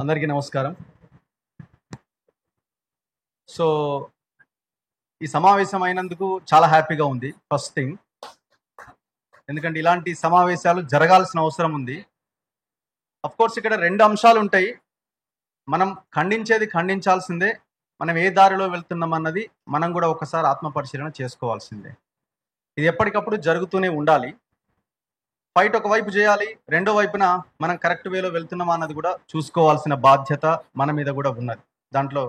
అందరికీ నమస్కారం. సో, ఈ సమావేశం అయినందుకు చాలా హ్యాపీగా ఉంది. First thing. ఎందుకంటే ఇలాంటి సమావేశాలు జరగాల్సిన అవసరం ఉంది. అఫ్‌కోర్స్ ఇక్కడ 2 అంశాలు ఉంటాయి. మనం ఖండించేది ఖండించాల్సిందే. మనం ఏ దారిలో వెళ్తున్నాం అన్నది మనం కూడా ఒకసారి ఆత్మపరిశీలన చేసుకోవాల్సిందే. ఇది ఎప్పటికప్పుడు జరుగుతూనే ఉండాలి. ఫైట్ ఒకవైపు చేయాలి. రెండో వైపున మనం కరెక్ట్ వేలో వెళ్తున్నామా అన్నది కూడా చూసుకోవాల్సిన బాధ్యత మన మీద కూడా ఉన్నది. దాంట్లో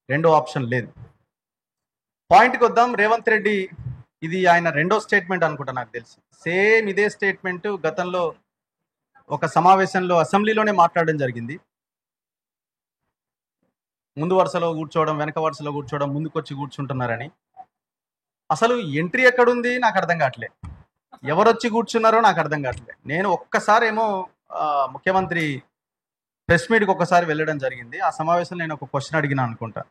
రెండో ఆప్షన్ లేదు. పాయింట్కి వద్దాం. రేవంత్ రెడ్డి ఇది ఆయన రెండో స్టేట్మెంట్ అనుకుంటా నాకు తెలిసి. సేమ్ ఇదే స్టేట్మెంట్ గతంలో ఒక సమావేశంలో అసెంబ్లీలోనే మాట్లాడడం జరిగింది. ముందు వరుసలో కూర్చోవడం, వెనక వరుసలో కూర్చోవడం, ముందుకొచ్చి కూర్చుంటున్నారని. అసలు ఎంట్రీ ఎక్కడుంది నాకు అర్థం కావట్లే. ఎవరొచ్చి కూర్చున్నారో నాకు అర్థం కావట్లే. నేను ఒక్కసారి ఏమో ముఖ్యమంత్రి ప్రెస్ మీట్కి ఒక్కసారి వెళ్ళడం జరిగింది. ఆ సమావేశంలో నేను ఒక క్వశ్చన్ అడిగినా అనుకుంటా.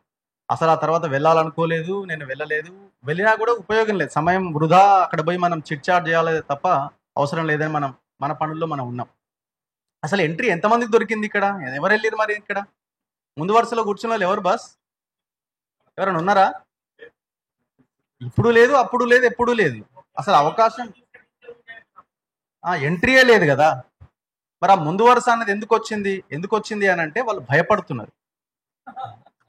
అసలు ఆ తర్వాత వెళ్ళాలనుకోలేదు, నేను వెళ్ళలేదు. వెళ్ళినా కూడా ఉపయోగం లేదు. సమయం వృధా. అక్కడ పోయి మనం చిట్ చాట్ చేయాలి తప్ప అవసరం లేదని మనం మన పనుల్లో మనం ఉన్నాం. అసలు ఎంట్రీ ఎంతమందికి దొరికింది ఇక్కడ? ఎవరు వెళ్ళారు మరి ఇక్కడ? ముందు వరుసలో కూర్చున్న వాళ్ళు ఎవరు బాస్? ఎవరైనా ఉన్నారా? ఇప్పుడు లేదు, అప్పుడు లేదు, ఎప్పుడు లేదు. అసలు అవకాశం ఎంట్రీయే లేదు కదా. మరి ఆ ముందు వరుస అన్నది ఎందుకు వచ్చింది అని అంటే వాళ్ళు భయపడుతున్నారు.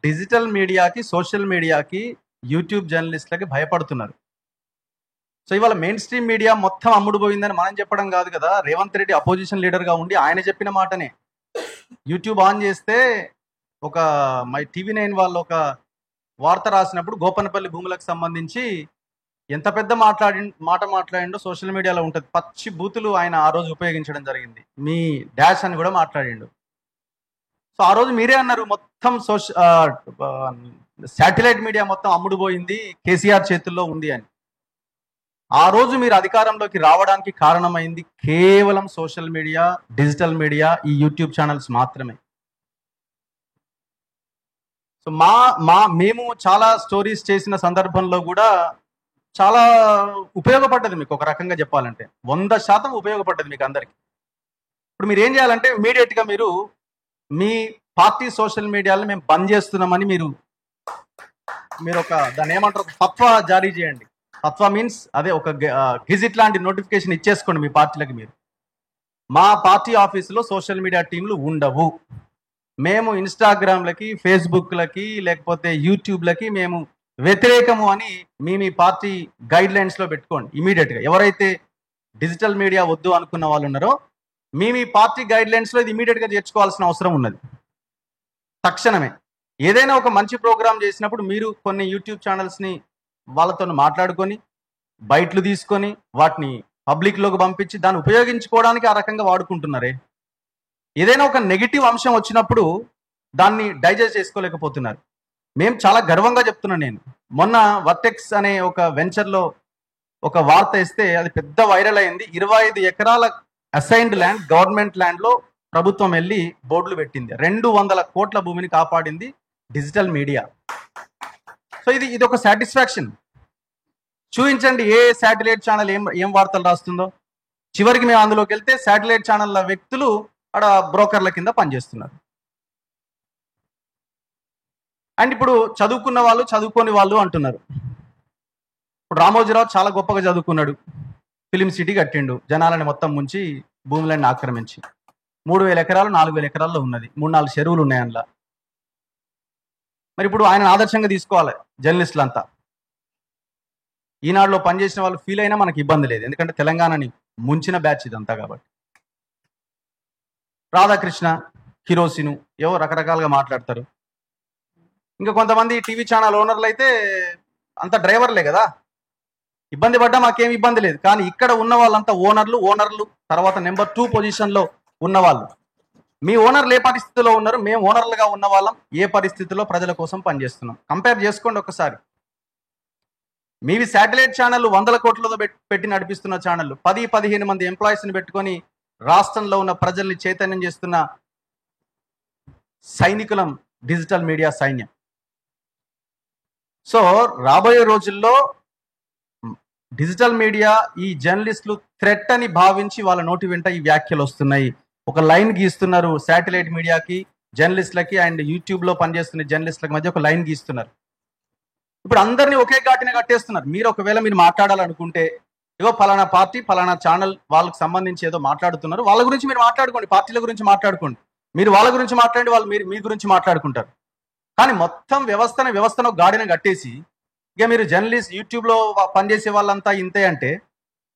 డిజిటల్ మీడియాకి, సోషల్ మీడియాకి, యూట్యూబ్ జర్నలిస్టులకి భయపడుతున్నారు. సో ఇవాళ మెయిన్ స్ట్రీమ్ మీడియా మొత్తం అమ్ముడు పోయిందని మనం చెప్పడం కాదు కదా. రేవంత్ రెడ్డి అపోజిషన్ లీడర్గా ఉండి ఆయన చెప్పిన మాటనే. యూట్యూబ్ ఆన్ చేస్తే ఒక మై TV9 వాళ్ళు ఒక వార్త రాసినప్పుడు గోపనపల్లి భూములకు సంబంధించి ఎంత పెద్ద మాట మాట్లాడిండో సోషల్ మీడియాలో ఉంటుంది. పచ్చి బూతులు ఆయన ఆ రోజు ఉపయోగించడం జరిగింది. మీ డాష్ అని కూడా మాట్లాడిండు. సో ఆ రోజు మీరే అన్నారు మొత్తం శాటిలైట్ మీడియా మొత్తం అమ్ముడుపోయింది, కేసీఆర్ చేతుల్లో ఉంది అని. ఆ రోజు మీరు అధికారంలోకి రావడానికి కారణమైంది కేవలం సోషల్ మీడియా, డిజిటల్ మీడియా, ఈ యూట్యూబ్ ఛానల్స్ మాత్రమే. సో మేము చాలా స్టోరీస్ చేసిన సందర్భంలో కూడా చాలా ఉపయోగపడ్డది మీకు. ఒక రకంగా చెప్పాలంటే 100% ఉపయోగపడ్డది మీకు అందరికి. ఇప్పుడు మీరు ఏం చేయాలంటే ఇమీడియట్గా మీరు మీ పార్టీ సోషల్ మీడియాలో మేము బంద్ చేస్తున్నామని మీరు ఒక దాన్ని ఏమంటారు, ఒక ఫత్వా జారీ చేయండి. ఫత్వా మీన్స్ అదే ఒక గెజిట్ లాంటి నోటిఫికేషన్ ఇచ్చేసుకోండి మీ పార్టీలకి. మీరు మా పార్టీ ఆఫీసులో సోషల్ మీడియా టీంలు ఉండవు. మేము ఇన్స్టాగ్రామ్లకి, ఫేస్బుక్లకి, లేకపోతే యూట్యూబ్లకి మేము వ్యతిరేకము అని మీ పార్టీ గైడ్ లైన్స్లో పెట్టుకోండి ఇమీడియట్గా. ఎవరైతే డిజిటల్ మీడియా వద్దు అనుకున్న వాళ్ళు ఉన్నారో మీ పార్టీ గైడ్ లైన్స్లో ఇది ఇమీడియట్గా చేర్చుకోవాల్సిన అవసరం ఉన్నది. తక్షణమే ఏదైనా ఒక మంచి ప్రోగ్రామ్ చేసినప్పుడు మీరు కొన్ని యూట్యూబ్ ఛానల్స్ని వాళ్ళతో మాట్లాడుకొని బయట్లు తీసుకొని వాటిని పబ్లిక్లోకి పంపించి దాన్ని ఉపయోగించుకోవడానికి ఆ రకంగా వాడుకుంటున్నారే. ఏదైనా ఒక నెగిటివ్ అంశం వచ్చినప్పుడు దాన్ని డైజెస్ట్ చేసుకోలేకపోతున్నారు. మేము చాలా గర్వంగా చెప్తున్నాను. నేను మొన్న వర్టెక్స్ అనే ఒక వెంచర్లో ఒక వార్త ఇస్తే అది పెద్ద వైరల్ అయింది. 25 ఎకరాల అసైన్డ్ ల్యాండ్, గవర్నమెంట్ ల్యాండ్లో ప్రభుత్వం వెళ్ళి బోర్డులు పెట్టింది. 200 కోట్ల భూమిని కాపాడింది డిజిటల్ మీడియా. సో ఇది ఒక సాటిస్ఫాక్షన్. చూపించండి ఏ శాటిలైట్ ఛానల్ ఏం వార్తలు రాస్తుందో. చివరికి మేము అందులోకి వెళ్తే శాటిలైట్ ఛానళ్ళ వ్యక్తులు అక్కడ బ్రోకర్ల కింద పనిచేస్తున్నారు. అండ్ ఇప్పుడు చదువుకున్న వాళ్ళు, చదువుకోని వాళ్ళు అంటున్నారు. ఇప్పుడు రామోజీరావు చాలా గొప్పగా చదువుకున్నాడు, ఫిలిం సిటీ కట్టిండు, జనాలని మొత్తం ముంచి భూములన్నీ ఆక్రమించి 3000 ఎకరాలు 4000 ఎకరాల్లో ఉన్నది. 3-4 చెరువులు ఉన్నాయి అందులో. మరి ఇప్పుడు ఆయన ఆదర్శంగా తీసుకోవాలి జర్నలిస్టులంతా. ఈనాడులో పనిచేసిన వాళ్ళు ఫీల్ అయినా మనకి ఇబ్బంది లేదు, ఎందుకంటే తెలంగాణని ముంచిన బ్యాచ్ ఇదంతా కాబట్టి. రాధాకృష్ణ, కిరోసిను ఏవో రకరకాలుగా మాట్లాడతారు. ఇంకా కొంతమంది టీవీ ఛానల్ ఓనర్లు అయితే అంత డ్రైవర్లే కదా, ఇబ్బంది పడ్డా మాకేం ఇబ్బంది లేదు. కానీ ఇక్కడ ఉన్న వాళ్ళంతా ఓనర్లు తర్వాత నెంబర్ 2 పొజిషన్లో ఉన్నవాళ్ళు. మీ ఓనర్లు ఏ పరిస్థితిలో ఉన్నారు, మేము ఓనర్లుగా ఉన్న వాళ్ళం ఏ పరిస్థితిలో ప్రజల కోసం పనిచేస్తున్నాం కంపేర్ చేసుకోండి ఒకసారి. మీవి శాటిలైట్ ఛానళ్ళు 100 కోట్లతో పెట్టి నడిపిస్తున్న ఛానళ్ళు, 10-15 మంది ఎంప్లాయీస్ని పెట్టుకొని రాష్ట్రంలో ఉన్న ప్రజల్ని చైతన్యం చేస్తున్న సైనికులం డిజిటల్ మీడియా సైన్యం. సో రాబోయే రోజుల్లో డిజిటల్ మీడియా, ఈ జర్నలిస్టులు థ్రెట్ అని భావించి వాళ్ళ నోటి వెంట ఈ వ్యాఖ్యలు వస్తున్నాయి. ఒక లైన్ గీస్తున్నారు శాటిలైట్ మీడియాకి, జర్నలిస్టులకి అండ్ యూట్యూబ్లో పనిచేస్తున్న జర్నలిస్టులకి మధ్య ఒక లైన్ గీస్తున్నారు. ఇప్పుడు అందరినీ ఒకే ఘాటిన కట్టేస్తున్నారు. మీరు ఒకవేళ మీరు మాట్లాడాలనుకుంటే ఇగో ఫలానా పార్టీ ఫలానా ఛానల్ వాళ్ళకి సంబంధించి ఏదో మాట్లాడుతున్నారు, వాళ్ళ గురించి మీరు మాట్లాడుకోండి, పార్టీల గురించి మాట్లాడుకోండి, మీరు వాళ్ళ గురించి మాట్లాడండి, వాళ్ళు మీరు మీ గురించి మాట్లాడుకుంటారు. కానీ మొత్తం వ్యవస్థను గాడిన కట్టేసి ఇక మీరు జర్నలిస్ట్ యూట్యూబ్లో పనిచేసే వాళ్ళంతా ఇంతే అంటే,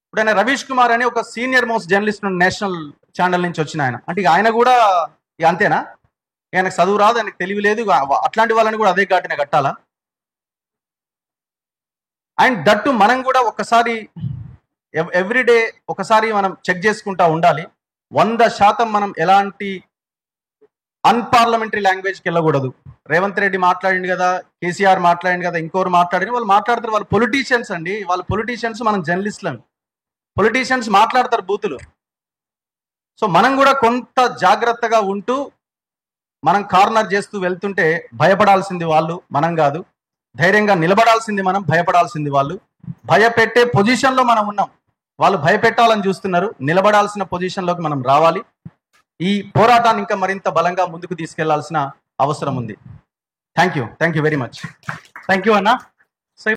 ఇప్పుడు ఆయన రవీష్ కుమార్ అని ఒక senior most journalist national channel నుంచి వచ్చిన ఆయన అంటే ఇక ఆయన కూడా ఇక అంతేనా? ఆయనకు చదువు రాదు, ఆయనకు తెలివి లేదు, అట్లాంటి వాళ్ళని కూడా అదే ఘాటిన కట్టాలా? అండ్ దట్టు మనం కూడా ఒకసారి ఎవ్రీడే ఒకసారి మనం చెక్ చేసుకుంటా ఉండాలి. 100% మనం ఎలాంటి అన్పార్లమెంటరీ లాంగ్వేజ్కి వెళ్ళకూడదు. రేవంత్ రెడ్డి మాట్లాడింది కదా, కేసీఆర్ మాట్లాడింది కదా, ఇంకోరు మాట్లాడిన వాళ్ళు మాట్లాడతారు. వాళ్ళు పొలిటీషియన్స్ అండి, వాళ్ళు పొలిటీషియన్స్, మనం జర్నలిస్టులం. పొలిటీషియన్స్ మాట్లాడతారు బూతులు. సో మనం కూడా కొంత జాగ్రత్తగా ఉంటూ మనం కార్నర్ చేస్తూ వెళ్తుంటే భయపడాల్సింది వాళ్ళు, మనం కాదు. ధైర్యంగా నిలబడాల్సింది మనం, భయపడాల్సింది వాళ్ళు. భయపెట్టే పొజిషన్లో మనం ఉన్నాం, వాళ్ళు భయపెట్టాలని చూస్తున్నారు. నిలబడాల్సిన పొజిషన్లోకి మనం రావాలి. ఈ పోరాటాన్ని ఇంకా మరింత బలంగా ముందుకు తీసుకెళ్లాల్సిన అవసరం ఉంది. Thank you very much. Thank you అన్న.